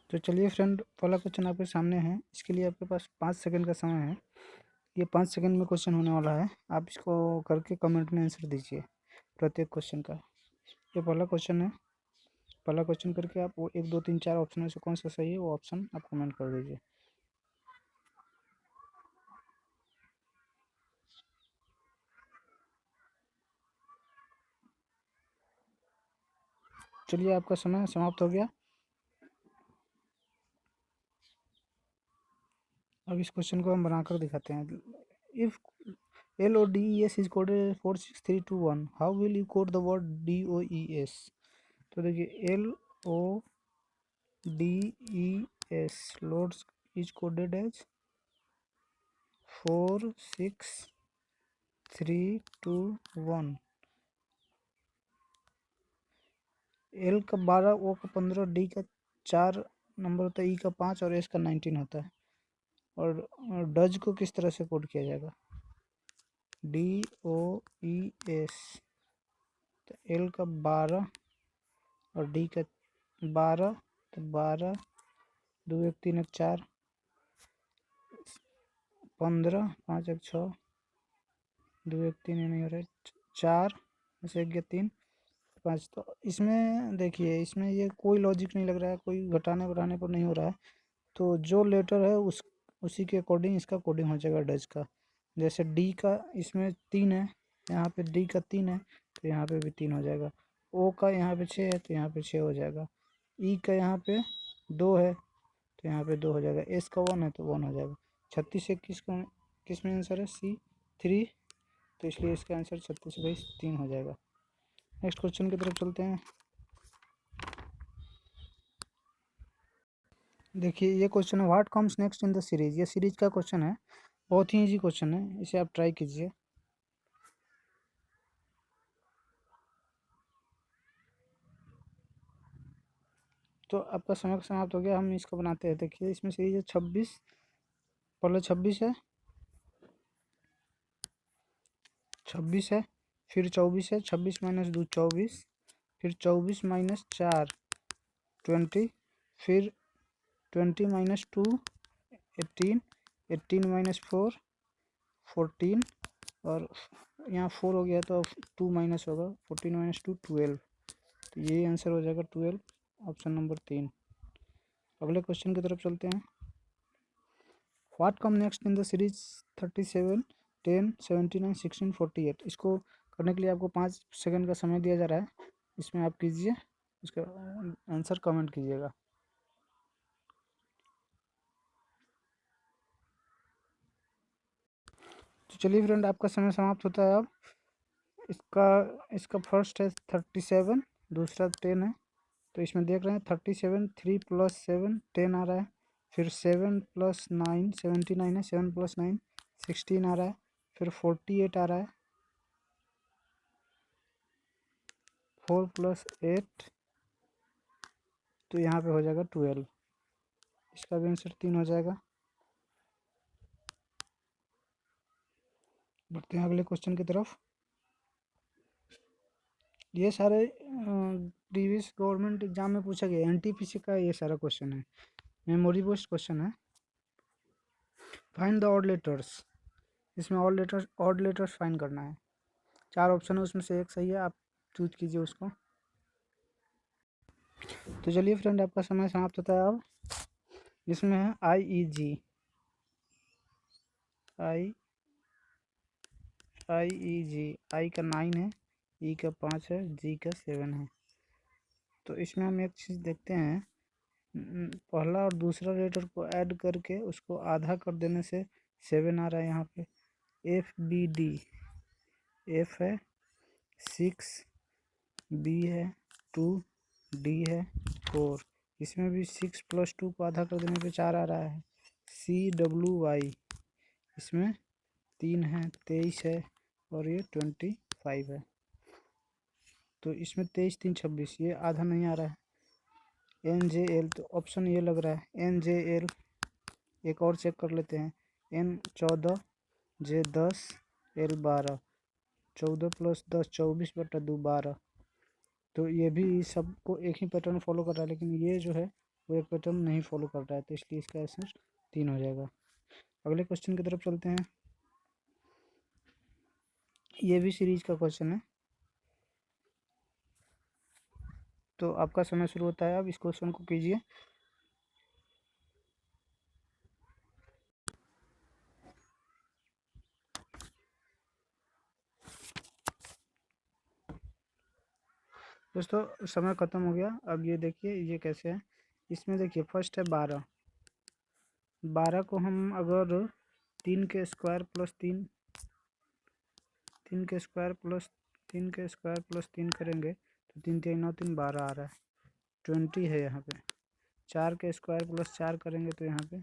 तो चलिए फ्रेंड, पहला क्वेश्चन आपके सामने है। इसके लिए आपके पास 5 सेकंड का समय है। ये 5 सेकंड में क्वेश्चन होने वाला है। आप इसको करके कमेंट में आंसर दीजिए प्रत्येक क्वेश्चन का। ये पहला क्वेश्चन है। पहला क्वेश्चन करके आप वो 1 2 3 4 ऑप्शन में से कौन सा सही है वो ऑप्शन आप कमेंट कर दीजिए। चलिए, आपका समय समाप्त हो गया। अब इस क्वेश्चन को हम बनाकर दिखाते हैं। If LODES is coded 46321, how will you code the word DOES? तो देखिए, LODES lodes is coded as 46321। L का 12, O का 15, D का 4 नंबर होता है, E का 5 और S का 19 होता है। और डज को किस तरह से कोड किया जाएगा? DOES। तो L का 12 और D का 12, तो 12 2 1 3 1 4 15 5 1 6 2 1 3 नहीं हो रहा है, 4 से 1 3 5। तो इसमें देखिए, इसमें ये कोई लॉजिक नहीं लग रहा है, कोई घटाने बढ़ाने पर नहीं हो रहा है। तो जो लेटर है उसी के अकॉर्डिंग इसका कोडिंग हो जाएगा डज का। जैसे डी का इसमें 3 है, यहाँ पे डी का 3 है तो यहाँ पे भी 3 हो जाएगा। ओ का यहाँ पे 6 है तो यहाँ पे 6 हो जाएगा। ई का यहाँ पे 2 है तो यहाँ पे 2 हो जाएगा। एस का 1 है तो 1 हो जाएगा। 36 से किस में आंसर है? C3। तो इसलिए इसका आंसर 36/3 हो जाएगा। नेक्स्ट क्वेश्चन की तरफ चलते हैं। देखिए, ये क्वेश्चन है, what comes next in the series. ये सीरीज का क्वेश्चन है, बहुत ही इजी क्वेश्चन है, इसे आप ट्राई कीजिए। तो आपका समय समाप्त हो गया। हम इसको बनाते हैं। देखिए, इसमें सीरीज है 26, पहले 26 है, 26 है, फिर 24 है, 26 - 2 24, फिर 24 - 4 20, फिर 20 - 2 18, 18 - 4 14, और यहाँ 4 हो गया तो 2 माइनस होगा, 14 - 2 12। तो यही आंसर हो जाएगा 12, ऑप्शन नंबर 3। अगले क्वेश्चन की तरफ चलते हैं। What come next in the series 37 10 79 16 48। इसको करने के लिए आपको 5 सेकंड का समय दिया जा रहा है। इसमें आप कीजिए, इसका आंसर कमेंट कीजिएगा। तो चलिए फ्रेंड, आपका समय समाप्त होता है अब। इसका इसका फर्स्ट है 37, दूसरा 10 है। तो इसमें देख रहे हैं 37, 3 + 7 10 आ रहा है। फिर 7 + 9 79 है, 7 + 9 16 आ रहा है। फिर 48 आ रहा है, 4 + 8, तो यहाँ पे हो जाएगा 12। इसका भी आंसर 3 हो जाएगा। बढ़ते हैं अगले क्वेश्चन की तरफ। ये सारे प्रीवियस गवर्नमेंट एग्जाम में पूछा गया, NTPC का ये सारा क्वेश्चन है, मेमोरी बेस्ड क्वेश्चन है। Find the odd letters. इसमें ऑड लेटर्स फाइंड करना है। 4 ऑप्शन है, उसमें से एक सही है, आप चूज कीजिए उसको। तो चलिए फ्रेंड, आपका समय समाप्त होता है अब। इसमें है IEG, आई का 9 है, ई का 5 है, जी का 7 है। तो इसमें हम एक चीज़ देखते हैं, पहला और दूसरा लेटर को ऐड करके उसको आधा कर देने से 7 आ रहा है यहाँ पे। FBD, F है 6, B है 2, D है 4। इसमें भी 6 + 2 को आधा कर देने पे 4 आ रहा है। CWY, इसमें 3 है, 23 है, और ये 25 है। तो इसमें 23 3 26, ये आधा नहीं आ रहा है। NJL, तो ऑप्शन ये लग रहा है NJL। एक और चेक कर लेते हैं। N14, J10, L12, 14 + 10 24/2 12। तो ये भी सबको एक ही पैटर्न फॉलो कर रहा है, लेकिन ये जो है वो एक पैटर्न नहीं फॉलो कर रहा है, तो इसलिए इसका आंसर 3 हो जाएगा। अगले क्वेश्चन की तरफ चलते हैं। ये भी सीरीज का क्वेश्चन है, तो आपका समय शुरू होता है। अब इस क्वेश्चन को कीजिए। दोस्तों समय ख़त्म हो गया। अब ये देखिए ये कैसे है। इसमें देखिए फर्स्ट है 12। 12 को हम अगर 3 के स्क्वायर प्लस 3 3 के स्क्वायर प्लस 3 के स्क्वायर प्लस 3 करेंगे तो 3 3 9 3 12 आ रहा है, 20 है यहाँ पे। 4 के स्क्वायर प्लस 4 करेंगे तो यहाँ पे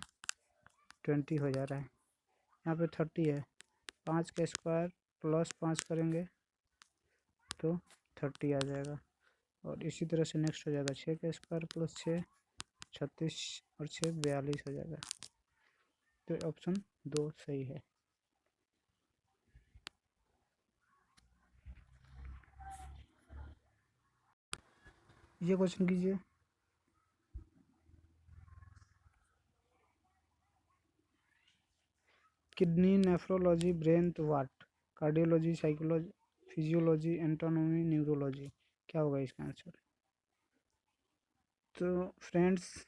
20 हो जा रहा है। यहाँ पे 30 है। 5 के स्क्वायर प्लस 5 करेंगे तो 30 आ जाएगा। और इसी तरह से नेक्स्ट हो जाएगा 6 के स्क्वायर प्लस 6 36 और 6 42 हो जाएगा। तो ऑप्शन 2 सही है। ये क्वेश्चन कीजिए। किडनी, नेफ्रोलॉजी, ब्रेन तो वाट, कार्डियोलॉजी, साइकोलॉजी, फिजियोलॉजी, एंटोनॉमी, न्यूरोलॉजी, क्या होगा इसका आंसर? तो फ्रेंड्स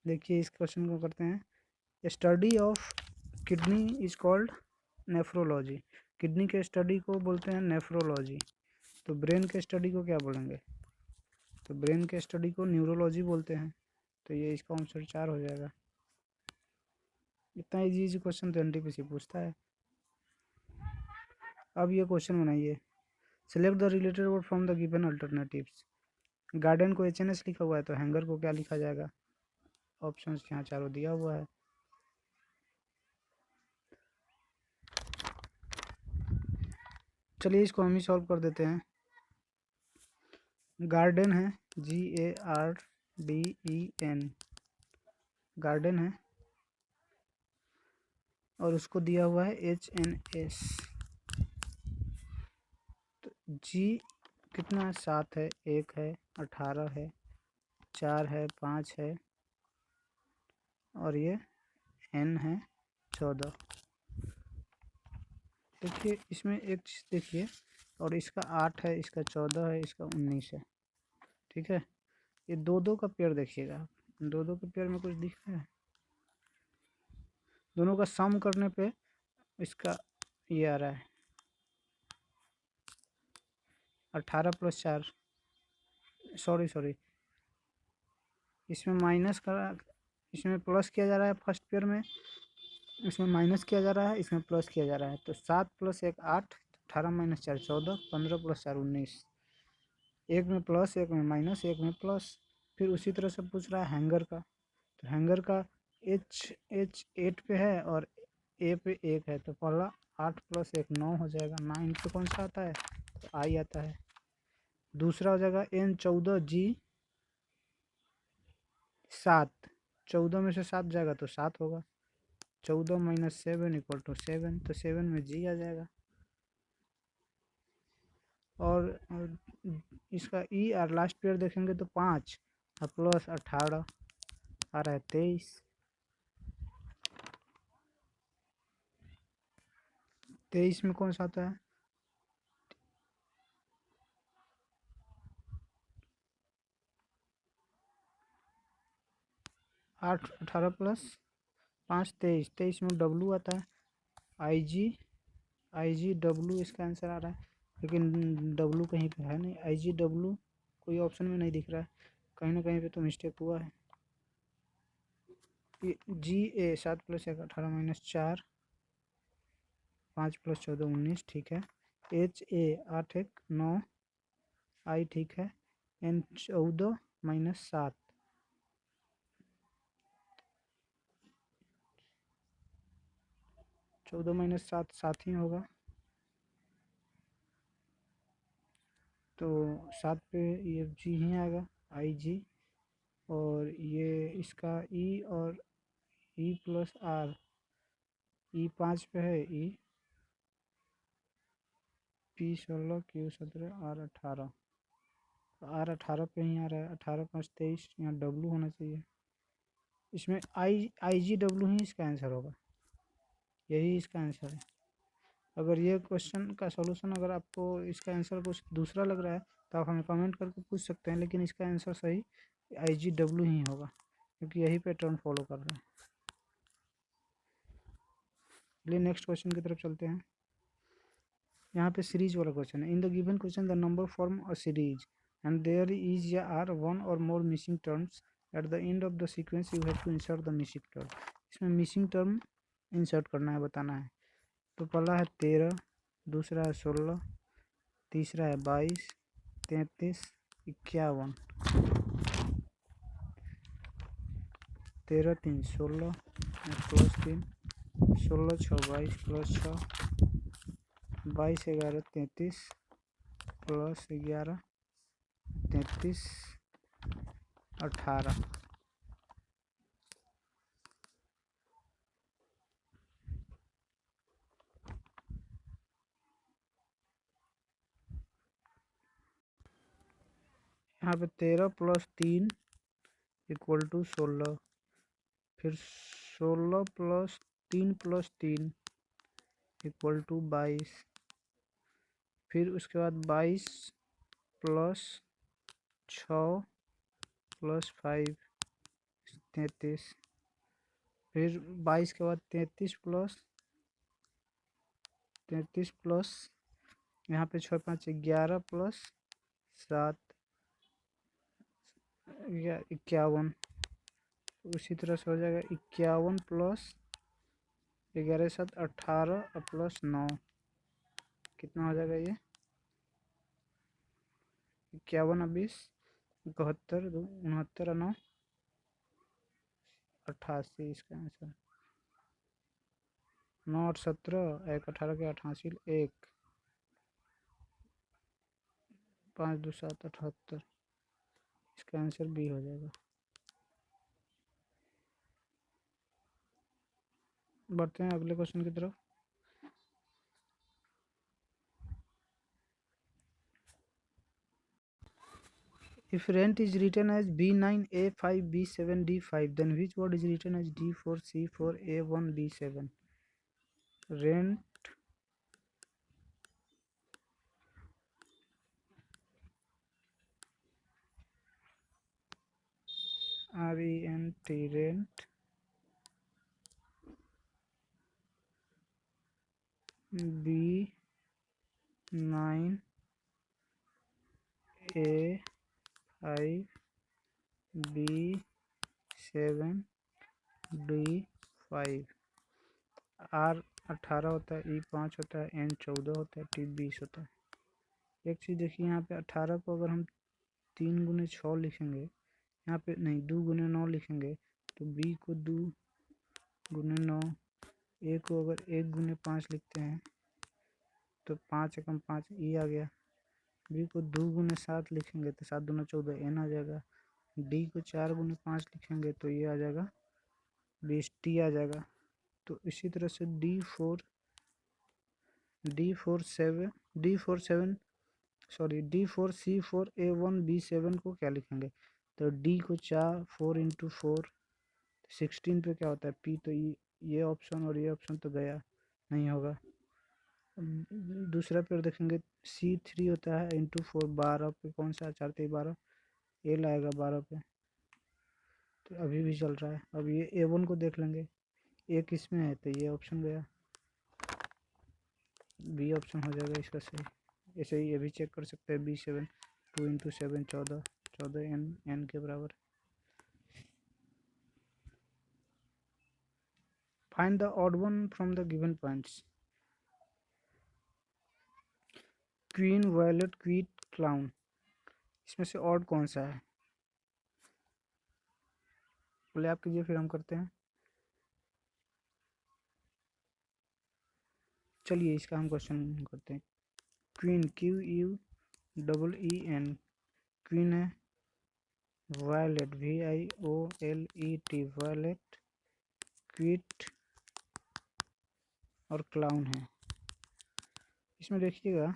देखिए इस क्वेश्चन को करते हैं। Study of kidney is called nephrology. Kidney के स्टडी को बोलते हैं नेफ्रोलॉजी। तो ब्रेन के स्टडी को क्या बोलेंगे? तो ब्रेन के स्टडी को न्यूरोलॉजी बोलते हैं। तो ये इसका आंसर 4 हो जाएगा। इतना इजी क्वेश्चन तो एनटीपीसी पूछता है। अब ये क्वेश्चन बनाइए। Select the related word from the given alternatives. Garden को एच लिखा हुआ है तो हैंगर को क्या लिखा जाएगा? ऑप्शंस यहाँ चारों दिया हुआ है। चलिए इसको हम ही सॉल्व कर देते हैं। गार्डन है GARDEN, गार्डन है और उसको दिया हुआ है HNS। तो जी कितना है? 7 है, 1 है, 18 है, 4 है, 5 है और ये N है 14। देखिए इसमें एक चीज़ देखिए, और इसका 8 है, इसका 14 है, इसका 19 है। ठीक है, ये दो दो का पेयर देखिएगा। दो दो के पेयर में कुछ दिख रहा है? दोनों का सम करने पे इसका ये आ रहा है 18 + 4। सॉरी इसमें माइनस का, इसमें प्लस किया जा रहा है फर्स्ट पेयर में, इसमें माइनस किया जा रहा है, इसमें प्लस किया जा रहा है। तो 7 + 1 8, 18 - 4 14, 15 + 4 19। एक में प्लस, एक में माइनस, एक में प्लस। फिर उसी तरह से पूछ रहा है हैंगर का। तो हैंगर का एच 8 पे है और ए पे 1 है। तो पहला 8 + 1 9 हो जाएगा। 9 पे कौन सा आता है? तो आई आता है। दूसरा हो जाएगा N 14 G 7। 14 में से 7 जाएगा तो 7 होगा। 14 - 7 = 7। तो 7 में G आ जाएगा। और इसका ई और लास्ट पेयर देखेंगे तो 5 और प्लस 18 आ रहा है 23। 23 में कौन सा आता है? 8 18 + 5 23। 23 में W आता है। IG इसका आंसर आ रहा है, लेकिन W कहीं पे है नहीं। IGW कोई ऑप्शन में नहीं दिख रहा है, कहीं ना कहीं पे तो मिस्टेक हुआ है। GA 7 + 1 18 - 4 5 + 14 19। ठीक है। HA 8 1 9 आई ठीक है। N 14 - 7 14 - 7 7 ही होगा। तो 7 पे ये G ही आएगा, IG। और ये इसका E और E+R, E 5 पे है, E P 16 Q 17 R 18। Are 18 पे ही आ रहा है, 18 5 23, यहाँ डब्लू होना चाहिए। इसमें आई जी डब्लू ही इसका आंसर होगा, यही इसका आंसर है। अगर ये क्वेश्चन का सॉल्यूशन अगर आपको इसका आंसर कुछ दूसरा लग रहा है तो आप हमें कमेंट करके पूछ सकते हैं, लेकिन इसका आंसर सही आई जी डब्लू ही होगा, क्योंकि यही पैटर्न फॉलो कर रहे हैं। चलिए नेक्स्ट क्वेश्चन की तरफ चलते हैं। यहाँ पे सीरीज वाला क्वेश्चन है। In the given question the number form a series and there is या are one or more missing terms at the end of the sequence you have to insert the missing term. इसमें missing term insert करना है, बताना है। तो पहला है 13, दूसरा है 16, तीसरा है 22, 33, 51। 13 3 16 +3, 16 6 22 +6, 22 11 33 +11 33 18। यहाँ पे 13 + 3 = 16, फिर 16 + 3 + 3 = 22, फिर उसके बाद 22 + 6 + 5 33, फिर 22 के बाद 33 प्लस यहाँ पे 6 5 11 + 7 51। उसी तरह से हो जाएगा 51 + 11 7 18 + 9 कितना हो जाएगा ये 51 20 71 2 69 9 88 इसका आंसर। 9 8 17 1 18 के 88 1 5 2 7 78, इसका आंसर बी हो जाएगा। बढ़ते हैं अगले क्वेश्चन की तरफ। If rent is written as B9 A5 B7 D5, then which word is written as D4 C4 A1 B7? Rent RENT rent B9 A5 B7 D5। R 18 होता है, E 5 होता है, N 14 होता है, T 20 होता है। एक चीज़ देखिए, यहाँ पे 18 को अगर हम 3 गुने 6 लिखेंगे, यहाँ पे नहीं 2 गुने 9 लिखेंगे, तो B को 2 गुने 9, A को अगर 1 गुने 5 लिखते हैं तो 5 एकम 5 E आ गया। B को 2 गुने 7 लिखेंगे तो 7 दूना 14 N आ जाएगा। D को 4 गुने 5 लिखेंगे तो ये आ जाएगा 20 T आ जाएगा। तो इसी तरह से D4 C4 A1 B7 को क्या लिखेंगे, तो D को 4 × 4 16 पे क्या होता है P, तो ये ऑप्शन और ये ऑप्शन तो गया, नहीं होगा। दूसरा पेड़ देखेंगे C3 होता है × 4 12 पे, कौन सा 4 3 12 L आएगा 12 पे, तो अभी भी चल रहा है। अब ये A1 को देख लेंगे, एक इसमें है तो ये ऑप्शन गया, बी ऑप्शन हो जाएगा इसका सही। ऐसे ही ये भी चेक कर सकते हैं B7 2 × 7 14 14 N के बराबर। Find the odd one from the given points. Queen violet quiet clown, इसमें से ऑड कौन सा है, पहले आप कीजिए फिर हम करते हैं। चलिए इसका हम क्वेश्चन करते हैं। क्वीन QUEEN क्वीन है, वायलेट VIOLET वायलेट, क्वीट और क्लाउन है। इसमें देखिएगा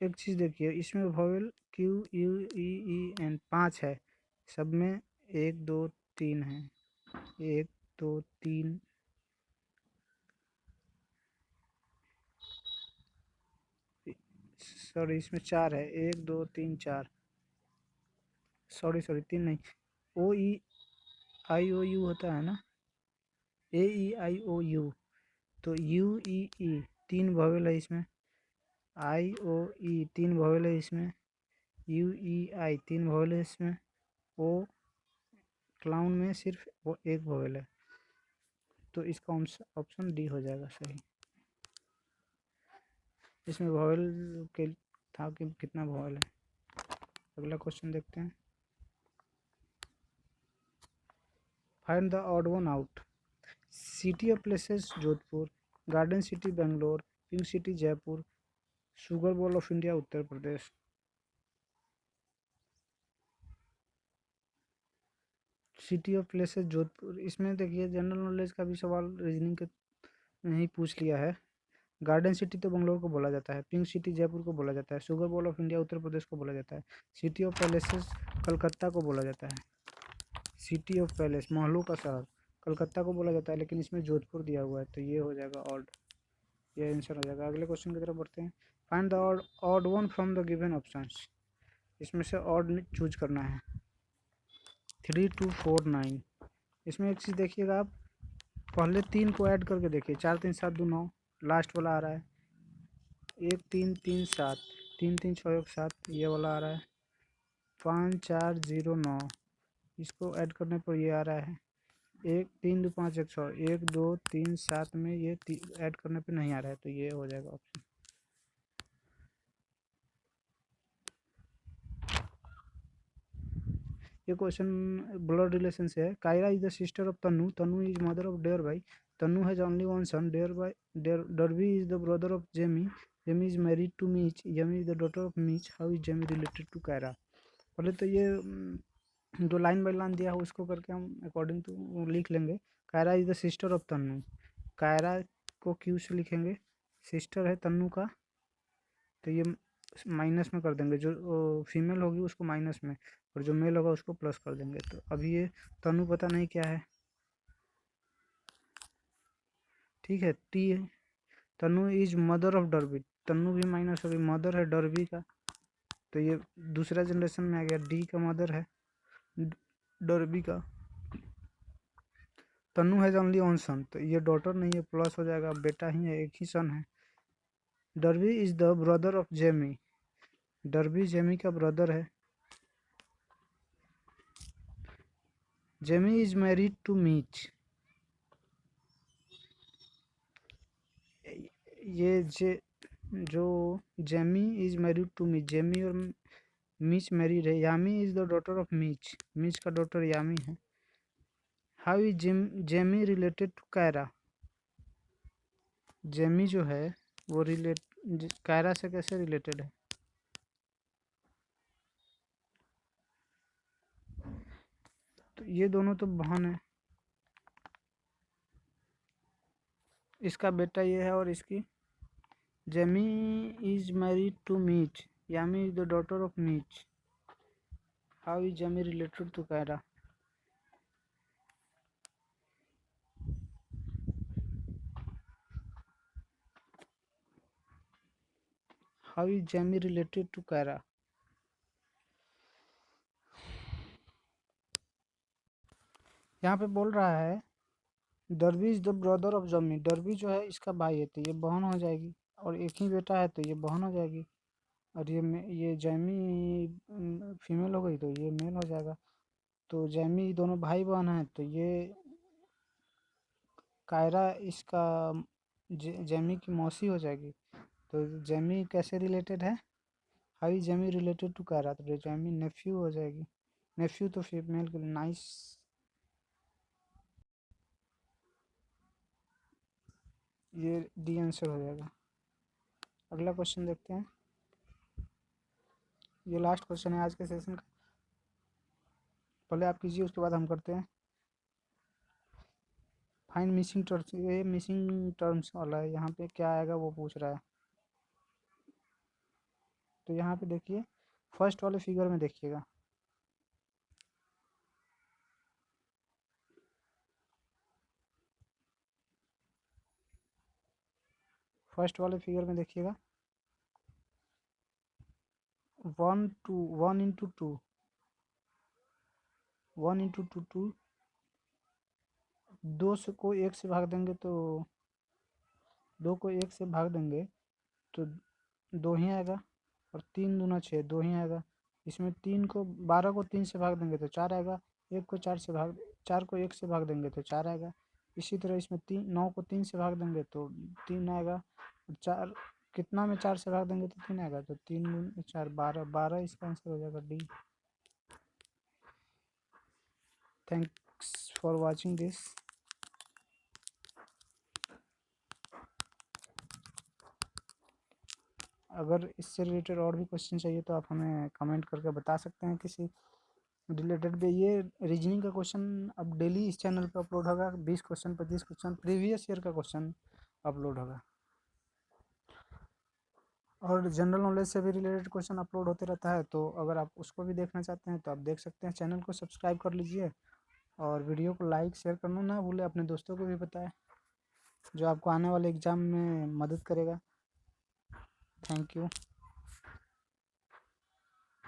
एक चीज़ देखिए, इसमें vowel Q U E E N 5 है, सब में 1 2 3 है, 1 2 3, सॉरी इसमें 4 है, 1 2 3 4, सॉरी 3 नहीं, ओ ई आई ओ यू होता है ना, ए ई आई ओ यू, तो यू ई ई 3 वॉवेल है इसमें, आई ओ ई 3 वॉवेल है इसमें, यू ई आई 3 वॉवेल है इसमें, ओ क्लाउन में सिर्फ वो 1 वॉवेल है, तो इसका ऑप्शन डी हो जाएगा सही। इसमें वॉवेल के था कि कितना वॉवेल है। अगला क्वेश्चन देखते हैं। Find the odd one out. City of places Jodhpur, garden city Bangalore, pink city Jaipur, sugar ball of India Uttar Pradesh. City of places Jodhpur, इसमें देखिए जनरल नॉलेज का भी सवाल रीजनिंग के में ही पूछ लिया है। गार्डन सिटी तो बंगलोर को बोला जाता है, पिंक सिटी जयपुर को बोला जाता है, sugar ball of India Uttar Pradesh को बोला जाता है, सिटी ऑफ पैलेसेस कलकत्ता को बोला जाता है, सिटी ऑफ पैलेस महलों का शहर कलकत्ता को बोला जाता है, लेकिन इसमें जोधपुर दिया हुआ है, तो ये हो जाएगा ऑड, ये आंसर हो जाएगा। अगले क्वेश्चन की तरफ बढ़ते हैं। Find the odd one from the given options, इसमें से ऑड चूज करना है। 3 2 4 9, इसमें एक चीज़ देखिएगा आप, पहले 3 को ऐड करके देखिए, 4 3 7 2 9, लास्ट वाला आ रहा है 1 3 3 7, 3 3 6 1 7, ये वाला आ रहा है 5 4 0 9, इसको ऐड करने पर ये आ रहा है 1 3 2 5 1 6, 1 2 3 7 में ये ऐड करने पे नहीं आ रहा है, तो ये हो जाएगा ऑप्शन। ये क्वेश्चन ब्लड रिलेशन से है। Kyra is the sister of Tannu, Tannu is mother of Dare भाई, Tannu has only one son, Dare by Derby is the brother of Jamie, Jamie is married to मीच, Jamie is the daughter of मीच, how is Jamie related to Kyra. पहले तो ये जो line by line दिया है उसको करके हम अकॉर्डिंग टू लिख लेंगे। Kyra is the sister of Tannu, Kyra को क्यू से लिखेंगे, सिस्टर है तन्नू का, तो ये माइनस में कर देंगे, जो फीमेल होगी उसको माइनस में, और जो मेल होगा उसको प्लस कर देंगे। तो अभी ये तनु पता नहीं क्या है, ठीक है, टी है, तनु इज मदर ऑफ डरबी, तनु भी माइनस होगी, मदर है डरबी का, तो ये दूसरा जनरेशन में आ गया, डी का मदर है डरबी का, तनु हैज ओनली वन सन, तो ये डॉटर नहीं है, प्लस हो जाएगा, बेटा ही है, एक ही सन है। Derby is the brother of Jamie, Derby Jamie का ब्रदर है, Jamie is married to Meech, ये जो जेमी इज मैरिड टू मीच, जेमी और मीच मैरिड है, Yami is the daughter of Meech, Meech का डॉटर यामी है। How is Jamie related to Kyra, Jamie जो है वो कायरा से कैसे रिलेटेड है, तो ये दोनों तो बहन है, इसका बेटा ये है और इसकी, Jamie is married to Meech, Yami is the daughter of मीच, how is Jamie related to Kyra. How is Jamie related to Kyra, यहाँ पे बोल रहा है Derby is the brother of Jamie, Derby जो है इसका भाई है, तो ये बहन हो जाएगी, और एक ही बेटा है तो ये बहन हो जाएगी, और ये जैमी फीमेल हो गई तो ये मेल हो जाएगा, तो जैमी दोनों भाई बहन हैं, तो ये कायरा इसका जैमी की मौसी हो जाएगी, तो जैमी कैसे रिलेटेड है, how Jamie related to Kyra, तो जैमी नेफ्यू हो जाएगी, नेफ्यू तो फीमेल के लिए, नाइस, ये डी आंसर हो जाएगा। अगला क्वेश्चन देखते हैं, ये लास्ट क्वेश्चन है आज के सेशन का, पहले आप कीजिए उसके बाद हम करते हैं। फाइंड मिसिंग टर्म्स, ये मिसिंग टर्म्स वाला है, यहाँ पे क्या आएगा वो पूछ रहा है। तो यहाँ पे देखिए फर्स्ट वाले फिगर में देखिएगा, फर्स्ट वाले फिगर में देखिएगा 1 दो से को एक से भाग देंगे तो 2 को 1 से भाग देंगे तो 2 ही आएगा, और 3 दूना 6 2 ही आएगा। इसमें 12 को 3 से भाग देंगे तो 4 आएगा, 4 को 1 से भाग देंगे तो 4 आएगा। इसी तरह इसमें 9 को 3 से भाग देंगे तो 3 आएगा, चार कितना में 4 से भाग देंगे तो 3 आएगा, तो 3 × 4 12 इसका आंसर हो जाएगा D. Thanks for watching this. अगर इससे रिलेटेड और भी क्वेश्चन चाहिए तो आप हमें कमेंट करके बता सकते हैं किसी रिलेटेड पे। ये रीजनिंग का क्वेश्चन अब डेली इस चैनल पे अपलोड होगा, 20 क्वेश्चन 25 क्वेश्चन प्रीवियस ईयर का क्वेश्चन अपलोड होगा, और जनरल नॉलेज से भी रिलेटेड क्वेश्चन अपलोड होते रहता है। तो अगर आप उसको भी देखना चाहते हैं तो आप देख सकते हैं। चैनल को सब्सक्राइब कर लीजिए और वीडियो को लाइक शेयर करना ना भूलें, अपने दोस्तों को भी बताएं, जो आपको आने वाले एग्ज़ाम में मदद करेगा। Thank you.